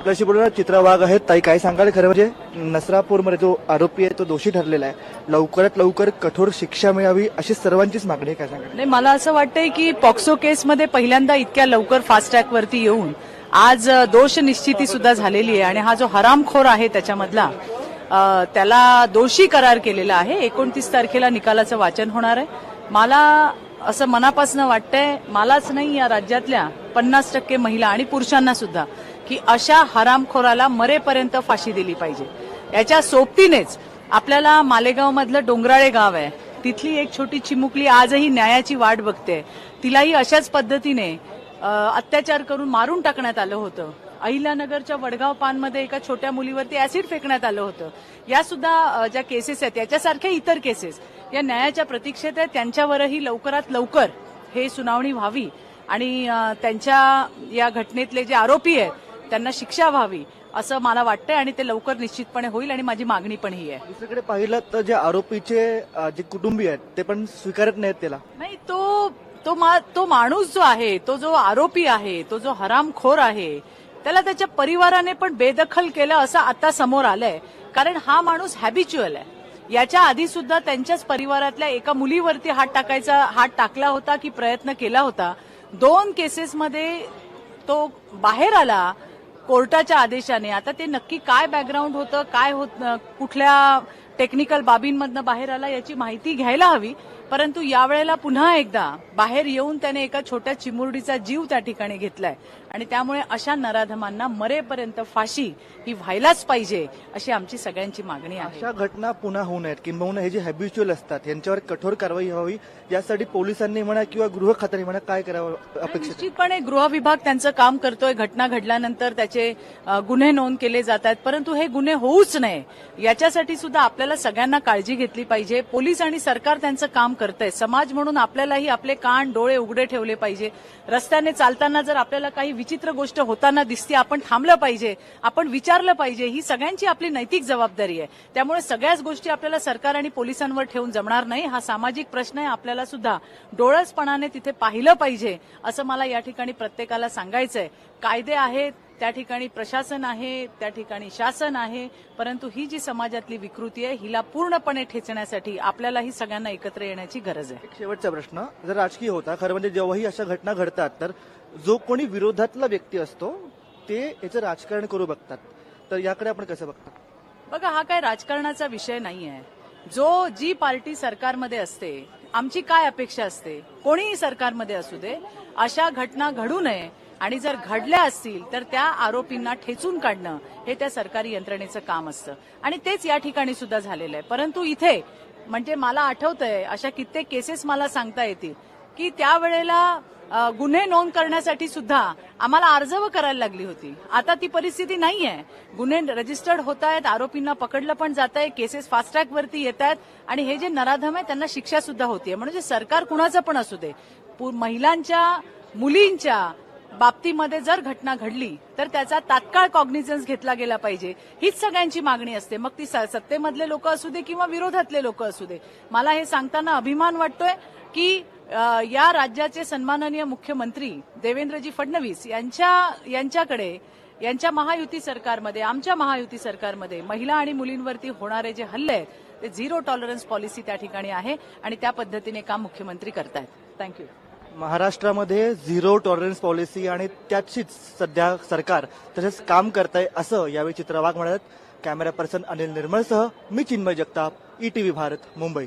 आपल्याशी बोलणार चित्रा वाघ आहेत. ताई, काय सांगाल? खरं म्हणजे नसरापूरमध्ये जो आरोपी आहे तो दोषी ठरलेला आहे, लवकरात लवकर कठोर शिक्षा मिळावी अशी सर्वांचीच मागणी आहे. काय सांगाल? नाही, मला असं वाटतंय की पॉक्सो केसमध्ये पहिल्यांदा इतक्या लवकर फास्ट ट्रॅक वरती येऊन आज दोष निश्चिती सुद्धा झालेली आहे आणि हा जो हरामखोर आहे त्याच्यामधला त्याला दोषी करार केलेला आहे. 29 तारखेला निकालाचं वाचन होणार आहे. मला असं मनापासून वाटतंय, मलाच नाही या राज्यातल्या 50% महिला आणि पुरुषांना सुद्धा, की अशा हरामखोराला मरेपर्यंत फाशी दिली पाहिजे. याच्या सोबतीनेच आपल्याला मालेगाव मधलं डोंगराळे गाव आहे, तिथली एक छोटी चिमुकली आजही न्यायाची वाट बघते. तिलाही अशाच पद्धतीने अत्याचार करून मारून टाकण्यात आलं होतं. अहिल्यानगरच्या वडगाव पानमध्ये एका छोट्या मुलीवरती ऍसिड फेकण्यात आलं होतं. या सुद्धा ज्या केसेस आहेत याच्यासारख्या इतर केसेस या न्यायाच्या प्रतीक्षेत आहेत. त्यांच्यावरही लवकरात लवकर हे सुनावणी व्हावी आणि त्यांच्या या घटनेतले जे आरोपी आहेत त्यांना शिक्षा व्हावी असं मला वाटतंय आणि ते लवकर निश्चितपणे होईल आणि माझी मागणी पण ही आहे. दुसरीकडे पाहिलं तर जे आरोपीचे जे कुटुंबीय आहेत ते पण स्वीकारत नाहीत त्याला. नाही, तो माणूस जो आहे, तो जो आरोपी आहे, तो जो हरामखोर आहे, त्याला त्याच्या परिवाराने पण बेदखल केलं असं आता समोर आलंय. कारण हा माणूस हॅबिच्युअल आहे. याच्या आधी सुद्धा त्यांच्याच परिवारातल्या एका मुलीवरती हात टाकला होता की प्रयत्न केला होता. 2 केसेसमध्ये तो बाहेर आला कोर्टाच्या आदेशाने. आता ते नक्की काय बॅकग्राऊंड होतं, काय कुठल्या टेक्निकल बाबींमधनं बाहेर आला याची माहिती घ्यायला हवी. परंतु यावेळेला पुन्हा एकदा बाहेर येऊन त्याने एका छोट्या चिमुरडीचा जीव त्या ठिकाणी घेतलाय आणि त्यामुळे अशा नराधमांना मरेपर्यंत फाशी ही व्हायलाच पाहिजे अशी आमची सगळ्यांची मागणी आहे. अशा घटना पुन्हा होऊ नयेत किंबहुना हे जे हॅबिच्युअल असतात यांच्यावर कठोर कारवाई व्हावी यासाठी पोलिसांनी म्हणा किंवा गृह खात्याने म्हणा काय करावं अपेक्षित? निश्चितपणे गृह विभाग त्यांचं काम करतोय. घटना घडल्यानंतर त्याचे गुन्हे नोंद केले जात आहेत, परंतु हे गुन्हे होऊच नये याच्यासाठी सुद्धा आपल्याला सगळ्यांना काळजी घेतली पाहिजे. पोलीस आणि सरकार त्यांचं काम करतंय. समाज म्हणून आपल्यालाही आपले कान डोळे उघडे ठेवले पाहिजे. रस्त्याने चालताना जर आपल्याला काही विचित्र गोष्ट होताना दिसते आपण थांबलं पाहिजे, आपण विचारलं पाहिजे. ही सगळ्यांची आपली नैतिक जबाबदारी आहे. त्यामुळे सगळ्याच गोष्टी आपल्याला सरकार आणि पोलिसांवर ठेवून जमणार नाही. हा सामाजिक प्रश्न आहे. आपल्याला सुद्धा डोळसपणाने तिथे पाहिलं पाहिजे असं मला या ठिकाणी प्रत्येकाला सांगायचंय. कायदे आहेत, त्या ठिकाणी प्रशासन आहे, त्या ठिकाणी शासन आहे, परंतु ही जी समाजातली विकृती आहे हिला पूर्णपणे ठेचण्यासाठी आपल्यालाही सगळ्यांना एकत्र येण्याची गरज आहे. एक शेवटचा प्रश्न जर राजकीय होता, खरं म्हणजे जेव्हाही अशा घटना घडतात तर जो कोणी विरोधातला व्यक्ती असतो ते याचं राजकारण करू बघतात, तर याकडे आपण कसं बघता? बघा, हा काय राजकारणाचा विषय नाही आहे. जी पार्टी सरकारमध्ये असते, आमची काय अपेक्षा असते, कोणीही सरकारमध्ये असू दे, अशा घटना घडू नये आणि जर घडल्या असतील तर त्या आरोपींना ठेचून काढणं हे त्या सरकारी यंत्रणेचं काम असतं आणि तेच या ठिकाणी सुद्धा झालेलं आहे. परंतु इथे म्हणजे मला आठवतंय अशा कित्येक केसेस मला सांगता येतील की त्यावेळेला गुन्हे नोंद करण्यासाठी सुद्धा आम्हाला अर्जव करायला लागली होती. आता ती परिस्थिती नाही आहे. गुन्हे रजिस्टर्ड होत आहेत, आरोपींना पकडलं पण जात आहे, केसेस फास्ट ट्रॅक वरती येत आहेत आणि हे जे नराधम आहे त्यांना शिक्षा सुद्धा होतीये. म्हणजे सरकार कुणाचं पण असू दे, महिलांच्या मुलींच्या बाबतीमध्ये जर घटना घडली तर त्याचा तात्काळ कॉग्निझन्स घेतला गेला पाहिजे. हीच सगळ्यांची मागणी असते, मग ती सत्तेमधले लोक असू दे किंवा विरोधातले लोक असू दे. मला हे सांगताना अभिमान वाटतोय की या राज्याचे सन्माननीय मुख्यमंत्री देवेंद्रजी फडणवीस यांच्याकडे यांच्या महायुती सरकारमध्ये, आमच्या महायुती सरकारमध्ये महिला आणि मुलींवरती होणारे जे हल्ले आहेत ते 0 टॉलरन्स पॉलिसी त्या ठिकाणी आहे आणि त्या पद्धतीने काम मुख्यमंत्री करतायत. थँक्यू. महाराष्ट्रामध्ये 0 टॉलरन्स पॉलिसी आणि त्याचीच सध्या सरकार तसेच काम करतंय असं यावेळी चित्रा वाघ म्हणाले. कॅमेरा पर्सन अनिल निर्मळसह मी चिन्मय जगताप, ETV भारत, मुंबई.